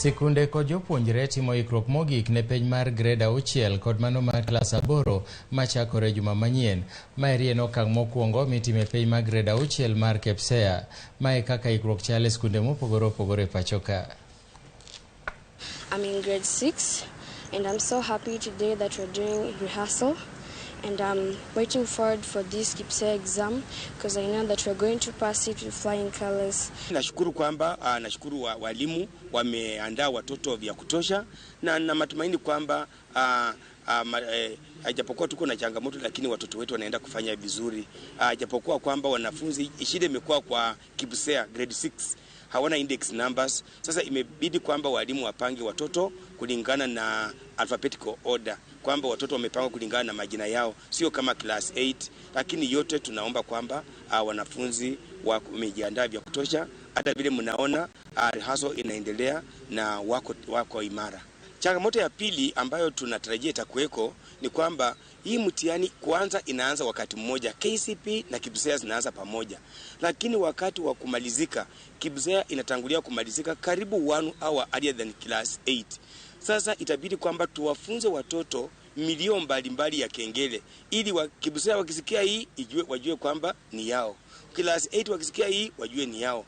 Sikunde kod jopuonjre timo ikruok mogik ne penj mar gred 6 kod mano mar klas 8 machakore juma manyien. Maeri en okang' mokwongo mitime penj mar gred 6 mar KPSEA. Mae kaka ikruok chal e skunde mopogore opogore pachoka. I'm in grade 6 and I'm so happy today that we're doing rehearsal. And I'm waiting forward for this KPSEA exam because I know that we're going to pass it with flying colors. Nashukuru kwamba nashukuru walimu wameandaa watoto vya kutosha na matumaini kwamba japokuwa tuko na changamoto lakini watoto wetu wanaenda kufanya vizuri. Japokuwa kwamba wanafunzi shida imekuwa kwa KPSEA grade 6 hawana index numbers. Sasa imebidi kwamba walimu wapange watoto kulingana na alphabetical order, kwamba watoto wamepangwa kulingana na majina yao, sio kama class 8. Lakini yote tunaomba kwamba wanafunzi wamejiandaa vya kutosha. Hata vile mnaona rehearsal inaendelea na wako imara. Changamoto ya pili ambayo tunatarajia itakuweko ni kwamba hii mtihani kwanza inaanza wakati mmoja, KCP na KPSEA zinaanza pamoja. Lakini wakati wa kumalizika, KPSEA inatangulia kumalizika karibu 1 hour earlier than class 8. Sasa itabidi kwamba tuwafunze watoto milio mbalimbali ya kengele ili KPSEA wakisikia hii wajue kwamba ni yao. Class 8 wakisikia hii wajue ni yao.